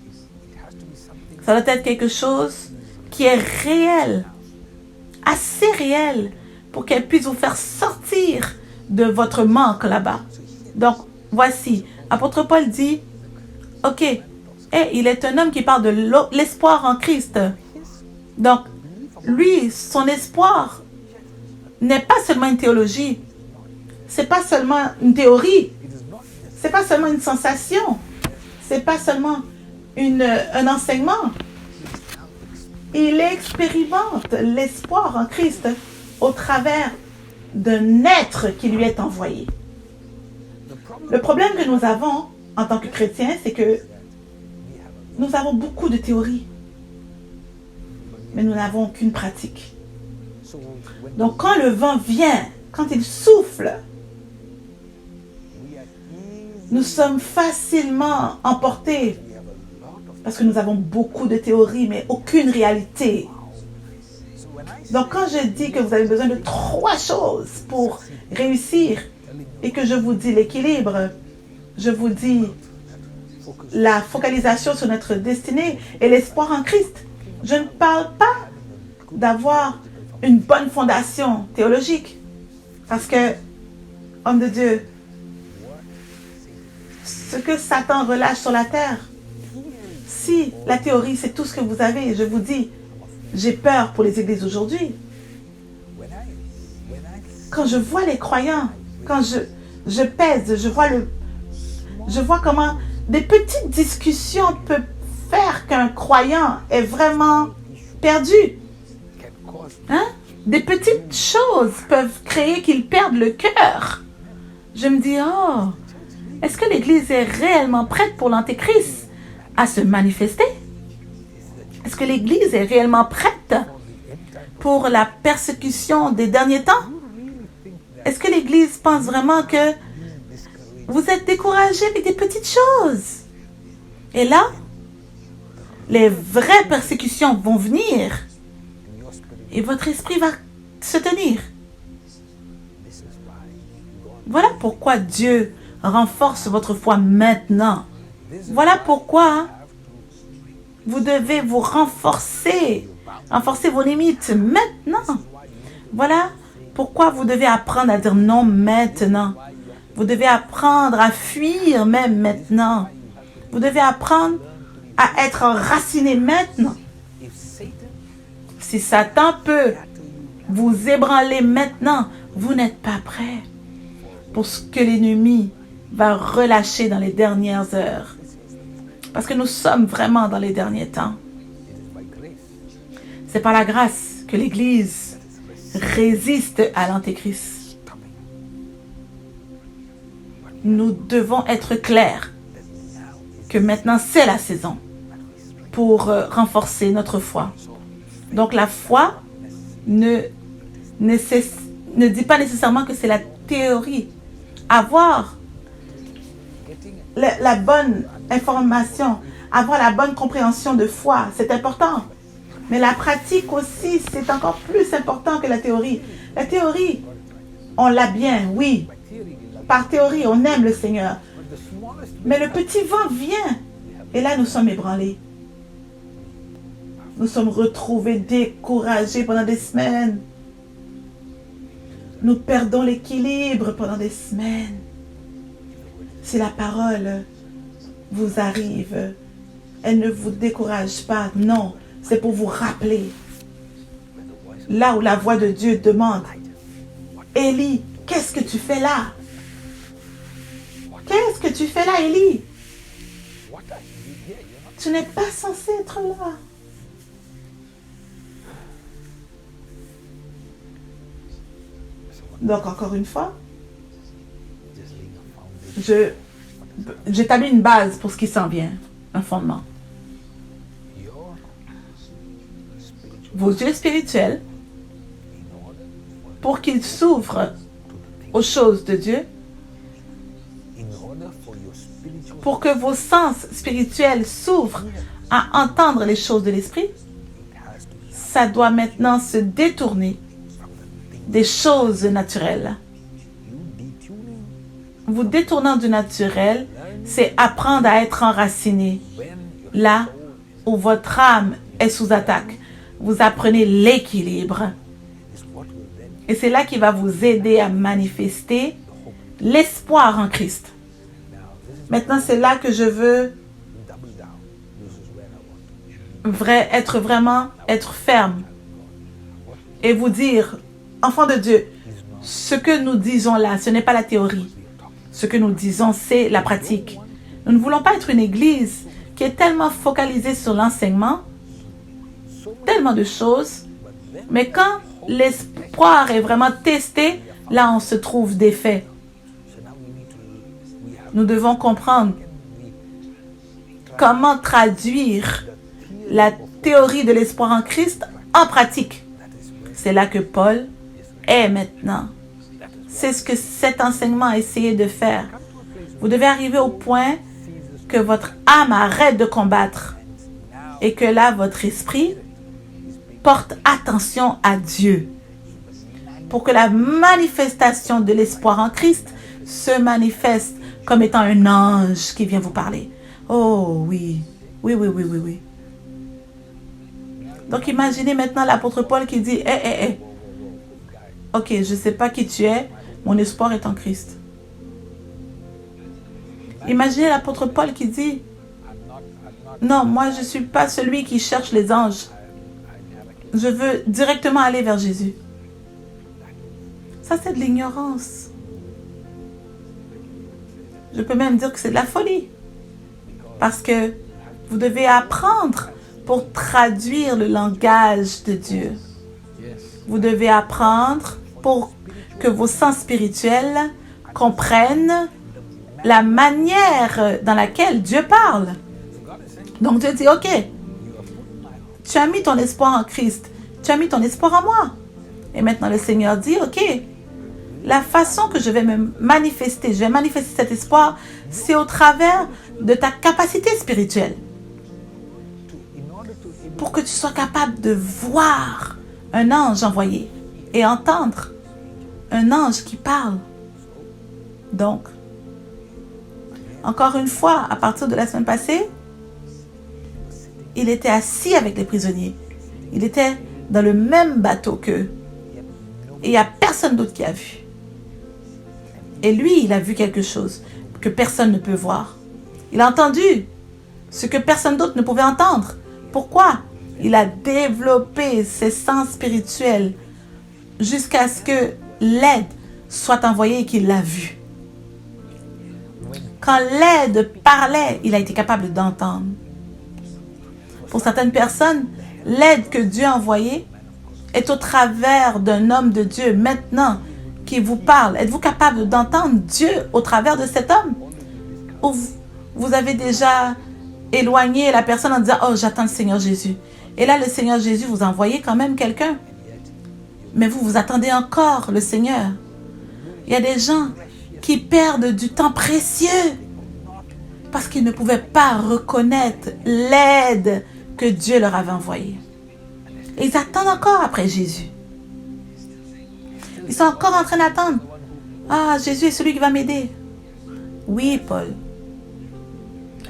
Ça doit être quelque chose qui est réel, assez réel, pour qu'elle puisse vous faire sortir de votre manque là-bas. Donc, voici, apôtre Paul dit, ok, il est un homme qui parle de l'espoir en Christ. Donc, lui, son espoir n'est pas seulement une théologie, c'est pas seulement une théorie, c'est pas seulement une sensation, c'est pas seulement un enseignement. Il expérimente l'espoir en Christ au travers d'un être qui lui est envoyé. Le problème que nous avons en tant que chrétiens, c'est que nous avons beaucoup de théories, mais nous n'avons aucune pratique. Donc quand le vent vient, quand il souffle, nous sommes facilement emportés parce que nous avons beaucoup de théories, mais aucune réalité. Donc quand je dis que vous avez besoin de 3 choses pour réussir et que je vous dis l'équilibre, je vous dis la focalisation sur notre destinée et l'espoir en Christ. Je ne parle pas d'avoir une bonne fondation théologique. Parce que, homme de Dieu, ce que Satan relâche sur la terre, si la théorie c'est tout ce que vous avez, je vous dis, j'ai peur pour les églises aujourd'hui. Quand je vois les croyants, quand je pèse, je vois comment des petites discussions peuvent faire qu'un croyant est vraiment perdu. Hein? Des petites choses peuvent créer qu'il perde le cœur. Je me dis, oh, est-ce que l'Église est réellement prête pour l'Antéchrist à se manifester? Est-ce que l'Église est réellement prête pour la persécution des derniers temps? Est-ce que l'Église pense vraiment que vous êtes découragé avec des petites choses? Et là, les vraies persécutions vont venir et votre esprit va se tenir. Voilà pourquoi Dieu renforce votre foi maintenant. Voilà pourquoi vous devez vous renforcer vos limites maintenant. Voilà pourquoi vous devez apprendre à dire non maintenant. Vous devez apprendre à fuir même maintenant. Vous devez apprendre à être enraciné maintenant. Si Satan peut vous ébranler maintenant, vous n'êtes pas prêt pour ce que l'ennemi va relâcher dans les dernières heures. Parce que nous sommes vraiment dans les derniers temps. C'est par la grâce que l'Église résiste à l'Antéchrist. Nous devons être clairs. que maintenant c'est la saison pour renforcer notre foi. Donc la foi ne dit pas nécessairement que c'est la théorie. Avoir la bonne information, avoir la bonne compréhension de foi, c'est important. Mais la pratique aussi, c'est encore plus important que la théorie. La théorie, on l'a bien, oui. Par théorie, on aime le Seigneur. Mais le petit vent vient. Et là, nous sommes ébranlés. Nous sommes retrouvés découragés pendant des semaines. Nous perdons l'équilibre pendant des semaines. Si la parole vous arrive, elle ne vous décourage pas. Non, c'est pour vous rappeler. Là où la voix de Dieu demande, Élie, qu'est-ce que tu fais là? Qu'est-ce que tu fais là, Élie? Tu n'es pas censé être là. Donc, encore une fois, j'établis une base pour ce qui s'en vient, un fondement. Vos yeux spirituels, pour qu'ils s'ouvrent aux choses de Dieu, pour que vos sens spirituels s'ouvrent à entendre les choses de l'esprit, ça doit maintenant se détourner des choses naturelles. Vous détournant du naturel, c'est apprendre à être enraciné. Là où votre âme est sous attaque, vous apprenez l'équilibre. Et c'est là qui va vous aider à manifester l'espoir en Christ. Maintenant, c'est là que je veux être ferme et vous dire, enfants de Dieu, ce que nous disons là, ce n'est pas la théorie. Ce que nous disons, c'est la pratique. Nous ne voulons pas être une église qui est tellement focalisée sur l'enseignement, tellement de choses, mais quand l'espoir est vraiment testé, là on se trouve défait. Nous devons comprendre comment traduire la théorie de l'espoir en Christ en pratique. C'est là que Paul est maintenant. C'est ce que cet enseignement a essayé de faire. Vous devez arriver au point que votre âme arrête de combattre et que là, votre esprit porte attention à Dieu pour que la manifestation de l'espoir en Christ se manifeste comme étant un ange qui vient vous parler. Oh oui, oui, oui, oui, oui, oui. Donc imaginez maintenant l'apôtre Paul qui dit, ok, je ne sais pas qui tu es, mon espoir est en Christ. Imaginez l'apôtre Paul qui dit, non, moi je ne suis pas celui qui cherche les anges. Je veux directement aller vers Jésus. Ça, c'est de l'ignorance. Je peux même dire que c'est de la folie. Parce que vous devez apprendre pour traduire le langage de Dieu. Vous devez apprendre pour que vos sens spirituels comprennent la manière dans laquelle Dieu parle. Donc Dieu dit, ok, tu as mis ton espoir en Christ, tu as mis ton espoir en moi. Et maintenant le Seigneur dit, ok, la façon que je vais me manifester, je vais manifester cet espoir, c'est au travers de ta capacité spirituelle. Pour que tu sois capable de voir un ange envoyé et entendre un ange qui parle. Donc, encore une fois, à partir de la semaine passée, il était assis avec les prisonniers. Il était dans le même bateau qu'eux. Et il n'y a personne d'autre qui a vu. Et lui, il a vu quelque chose que personne ne peut voir. Il a entendu ce que personne d'autre ne pouvait entendre. Pourquoi? Il a développé ses sens spirituels jusqu'à ce que l'aide soit envoyée et qu'il l'a vu. Quand l'aide parlait, il a été capable d'entendre. Pour certaines personnes, l'aide que Dieu a envoyée est au travers d'un homme de Dieu maintenant qui vous parle. Êtes-vous capable d'entendre Dieu au travers de cet homme? vous avez déjà éloigné la personne en disant « Oh, j'attends le Seigneur Jésus ». Et là, le Seigneur Jésus, vous envoyez quand même quelqu'un. Mais vous attendez encore le Seigneur. Il y a des gens qui perdent du temps précieux parce qu'ils ne pouvaient pas reconnaître l'aide que Dieu leur avait envoyée. Et ils attendent encore après Jésus. Ils sont encore en train d'attendre. Ah, Jésus est celui qui va m'aider. Oui, Paul.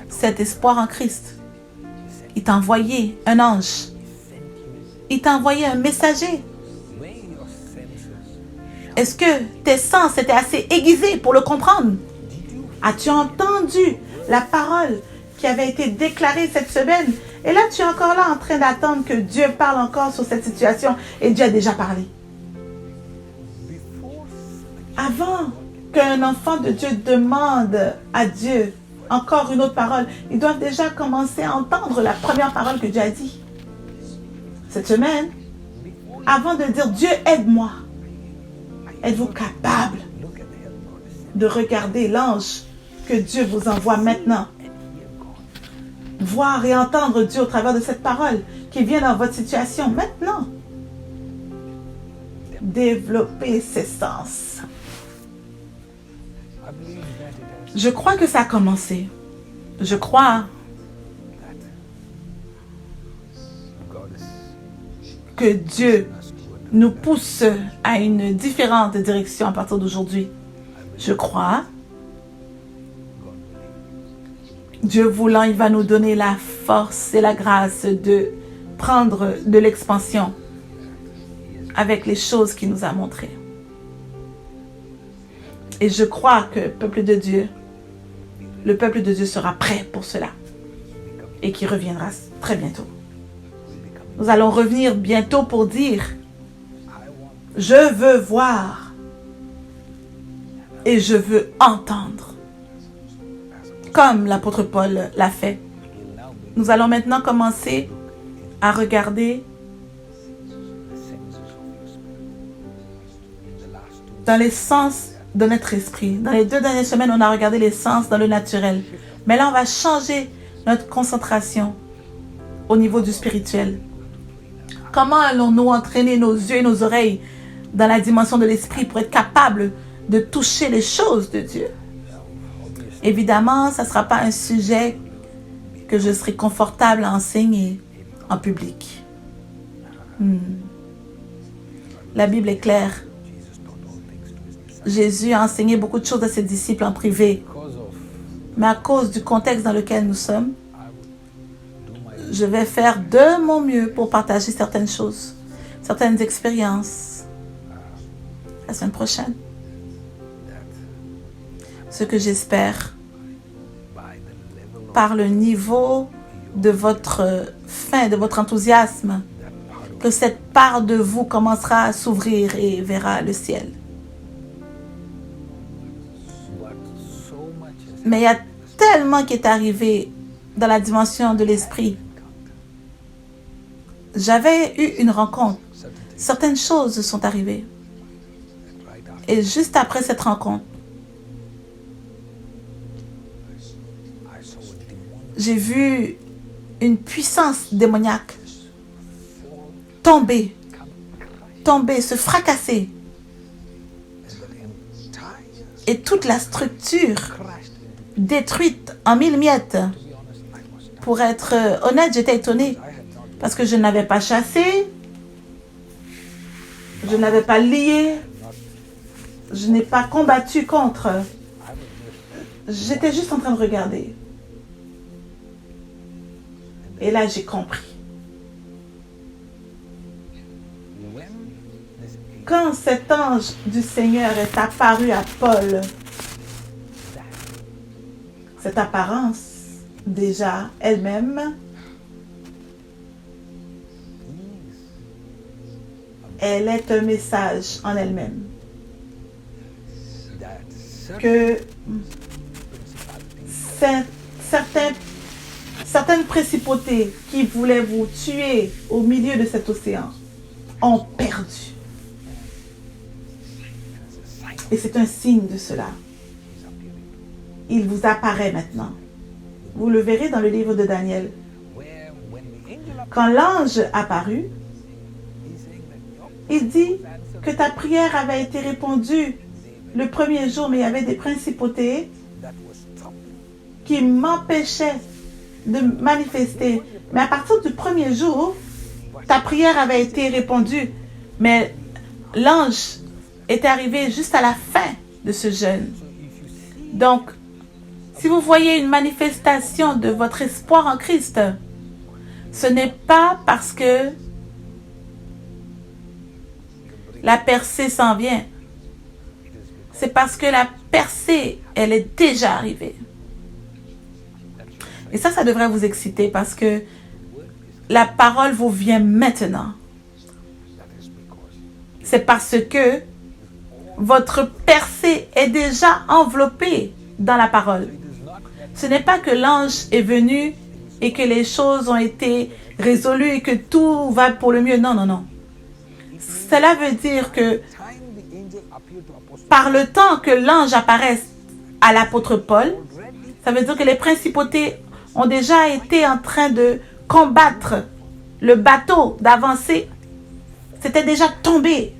Cet espoir en Christ. Il t'a envoyé un ange. Il t'a envoyé un messager. Est-ce que tes sens étaient assez aiguisés pour le comprendre? As-tu entendu la parole qui avait été déclarée cette semaine? Et là, tu es encore là en train d'attendre que Dieu parle encore sur cette situation. Et Dieu a déjà parlé. Avant qu'un enfant de Dieu demande à Dieu encore une autre parole, ils doivent déjà commencer à entendre la première parole que Dieu a dit. Cette semaine, avant de dire « Dieu, aide-moi », êtes-vous capable de regarder l'ange que Dieu vous envoie maintenant? Voir et entendre Dieu au travers de cette parole qui vient dans votre situation maintenant. Développer ses sens. Je crois que ça a commencé. Je crois que Dieu nous pousse à une différente direction à partir d'aujourd'hui. Je crois. Dieu voulant, il va nous donner la force et la grâce de prendre de l'expansion avec les choses qu'il nous a montrées. Et je crois que le peuple de Dieu sera prêt pour cela et qui reviendra très bientôt. Nous allons revenir bientôt pour dire « Je veux voir et je veux entendre » comme l'apôtre Paul l'a fait. Nous allons maintenant commencer à regarder dans les sens de notre esprit. Dans les 2 dernières semaines, on a regardé les sens dans le naturel. Mais là, on va changer notre concentration au niveau du spirituel. Comment allons-nous entraîner nos yeux et nos oreilles dans la dimension de l'esprit pour être capables de toucher les choses de Dieu? Évidemment, ça ne sera pas un sujet que je serai confortable à enseigner en public. La Bible est claire. Jésus a enseigné beaucoup de choses à ses disciples en privé. Mais à cause du contexte dans lequel nous sommes, je vais faire de mon mieux pour partager certaines choses, certaines expériences la semaine prochaine. Ce que j'espère, par le niveau de votre faim, de votre enthousiasme, que cette part de vous commencera à s'ouvrir et verra le ciel. Mais il y a tellement qui est arrivé dans la dimension de l'esprit. J'avais eu une rencontre. Certaines choses sont arrivées. Et juste après cette rencontre, j'ai vu une puissance démoniaque tomber, se fracasser. Et toute la structure détruite en 1000 miettes. Pour être honnête, j'étais étonnée parce que je n'avais pas chassé, je n'avais pas lié, je n'ai pas combattu contre. J'étais juste en train de regarder. Et là, j'ai compris. Quand cet ange du Seigneur est apparu à Paul, cette apparence, déjà elle-même, elle est un message en elle-même. Que certaines principautés qui voulaient vous tuer au milieu de cet océan ont perdu. Et c'est un signe de cela. Il vous apparaît maintenant. Vous le verrez dans le livre de Daniel. Quand l'ange apparut, il dit que ta prière avait été répondue le premier jour, mais il y avait des principautés qui m'empêchaient de manifester. Mais à partir du premier jour, ta prière avait été répondue. Mais l'ange est arrivé juste à la fin de ce jeûne. Donc, si vous voyez une manifestation de votre espoir en Christ, ce n'est pas parce que la percée s'en vient. C'est parce que la percée, elle est déjà arrivée. Et ça devrait vous exciter parce que la parole vous vient maintenant. C'est parce que votre percée est déjà enveloppée dans la parole. Ce n'est pas que l'ange est venu et que les choses ont été résolues et que tout va pour le mieux. Non, non, non. Cela veut dire que par le temps que l'ange apparaisse à l'apôtre Paul, ça veut dire que les principautés ont déjà été en train de combattre le bateau, d'avancer. C'était déjà tombé.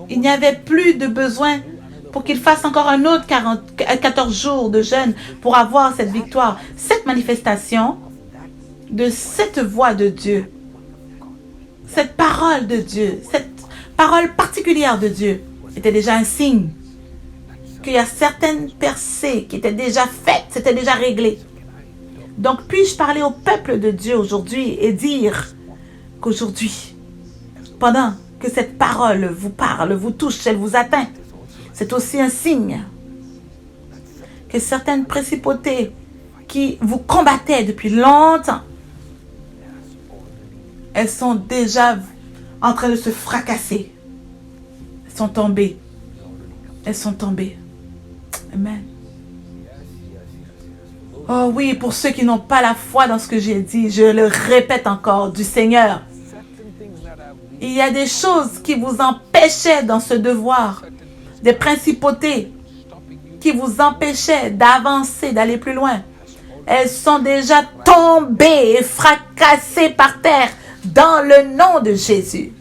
Il n'y avait plus de besoin pour qu'il fasse encore un autre 14 jours de jeûne pour avoir cette victoire. Cette manifestation de cette voix de Dieu, cette parole de Dieu, cette parole particulière de Dieu était déjà un signe qu'il y a certaines percées qui étaient déjà faites, c'était déjà réglé. Donc, puis-je parler au peuple de Dieu aujourd'hui et dire qu'aujourd'hui, pendant que cette parole vous parle, vous touche, elle vous atteint, c'est aussi un signe que certaines principautés qui vous combattaient depuis longtemps, elles sont déjà en train de se fracasser. Elles sont tombées. Elles sont tombées. Amen. Oh oui, pour ceux qui n'ont pas la foi dans ce que j'ai dit, je le répète encore, du Seigneur. Il y a des choses qui vous empêchaient dans ce devoir, des principautés qui vous empêchaient d'avancer, d'aller plus loin. Elles sont déjà tombées et fracassées par terre dans le nom de Jésus.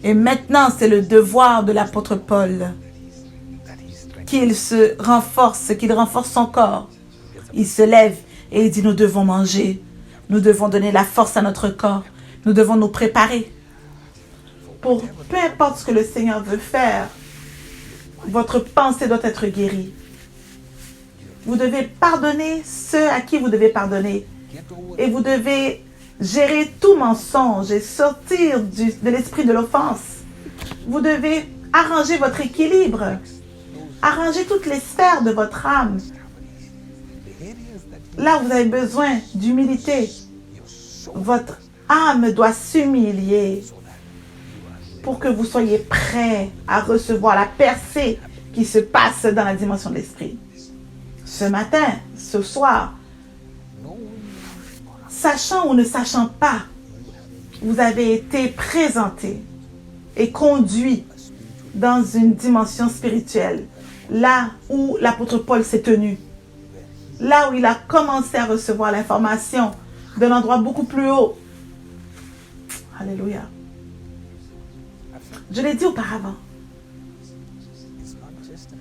Et maintenant, c'est le devoir de l'apôtre Paul qu'il se renforce, qu'il renforce son corps. Il se lève et il dit, nous devons manger. Nous devons donner la force à notre corps. Nous devons nous préparer. Pour peu importe ce que le Seigneur veut faire, votre pensée doit être guérie. Vous devez pardonner ceux à qui vous devez pardonner. Et vous devez gérer tout mensonge et sortir de l'esprit de l'offense. Vous devez arranger votre équilibre. Arranger toutes les sphères de votre âme. Là où vous avez besoin d'humilité, votre âme doit s'humilier pour que vous soyez prêts à recevoir la percée qui se passe dans la dimension de l'esprit. Ce matin, ce soir, sachant ou ne sachant pas, vous avez été présenté et conduit dans une dimension spirituelle, là où l'apôtre Paul s'est tenu, là où il a commencé à recevoir l'information d'un endroit beaucoup plus haut. Alléluia. Je l'ai dit auparavant,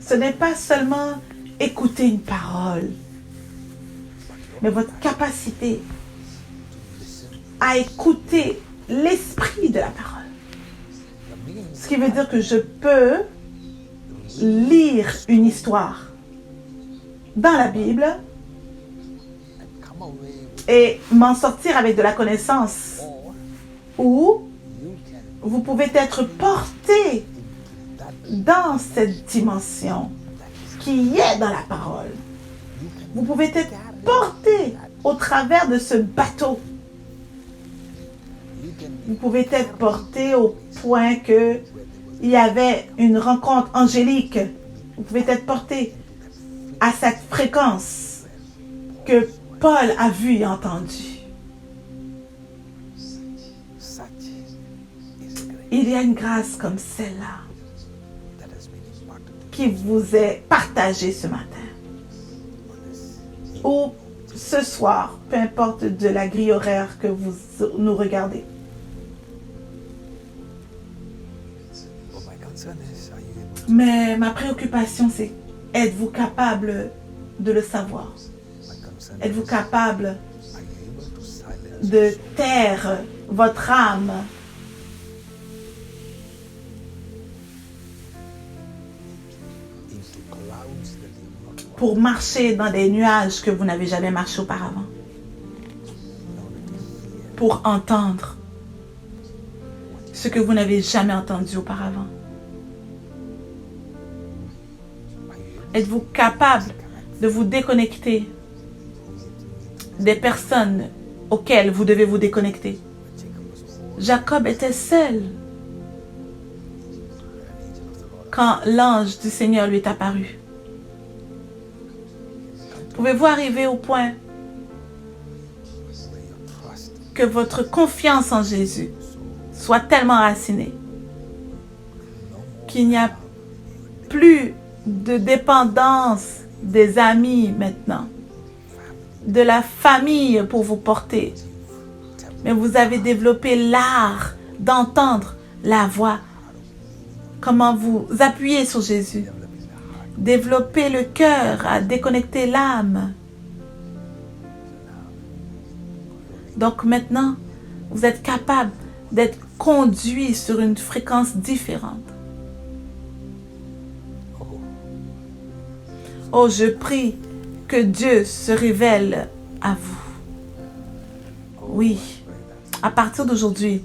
ce n'est pas seulement écouter une parole, mais votre capacité à écouter l'esprit de la parole. Ce qui veut dire que je peux lire une histoire dans la Bible et m'en sortir avec de la connaissance, ou vous pouvez être porté dans cette dimension qui est dans la parole. Vous pouvez être porté au travers de ce bateau. Vous pouvez être porté au point que il y avait une rencontre angélique. Vous pouvez être porté à cette fréquence que Paul a vue et entendue. Il y a une grâce comme celle-là qui vous est partagée ce matin. ou ce soir, peu importe de la grille horaire que vous nous regardez. Mais ma préoccupation, c'est êtes-vous capable de le savoir? Êtes-vous capable de taire votre âme pour marcher dans des nuages que vous n'avez jamais marché auparavant? Pour entendre ce que vous n'avez jamais entendu auparavant? Êtes-vous capable de vous déconnecter des personnes auxquelles vous devez vous déconnecter? Jacob était seul quand l'ange du Seigneur lui est apparu. Pouvez-vous arriver au point que votre confiance en Jésus soit tellement racinée qu'il n'y a plus de dépendance des amis maintenant, de la famille pour vous porter, mais vous avez développé l'art d'entendre la voix, comment vous appuyez sur Jésus, développer le cœur à déconnecter l'âme. Donc maintenant, vous êtes capable d'être conduit sur une fréquence différente. Oh, je prie que Dieu se révèle à vous. Oui, à partir d'aujourd'hui,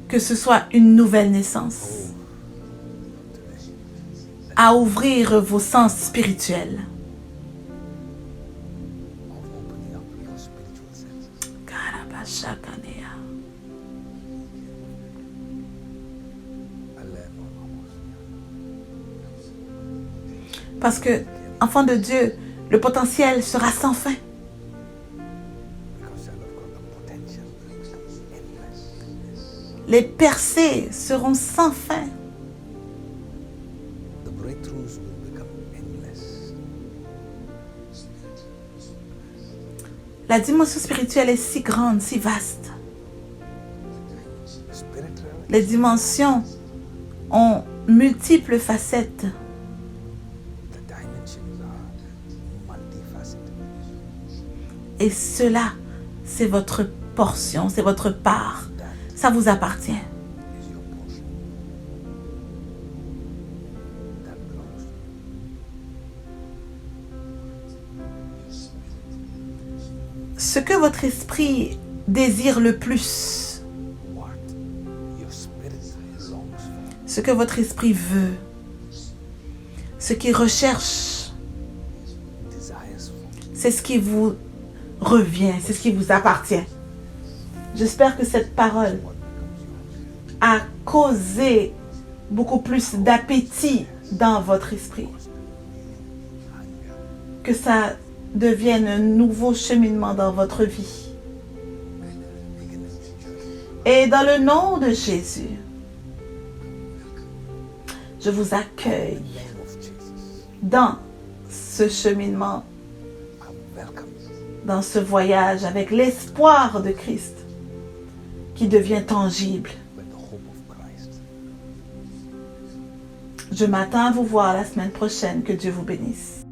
que ce soit une nouvelle naissance. À ouvrir vos sens spirituels. Parce que, enfant de Dieu, le potentiel sera sans fin. Les percées seront sans fin. La dimension spirituelle est si grande, si vaste. Les dimensions ont multiples facettes. Et cela, c'est votre portion, c'est votre part. Ça vous appartient. Ce que votre esprit désire le plus, ce que votre esprit veut, ce qu'il recherche, c'est ce qui vous revient, c'est ce qui vous appartient. J'espère que cette parole a causé beaucoup plus d'appétit dans votre esprit. Que ça devienne un nouveau cheminement dans votre vie. Et dans le nom de Jésus, je vous accueille dans ce cheminement, dans ce voyage avec l'espoir de Christ qui devient tangible. Je m'attends à vous voir la semaine prochaine. Que Dieu vous bénisse.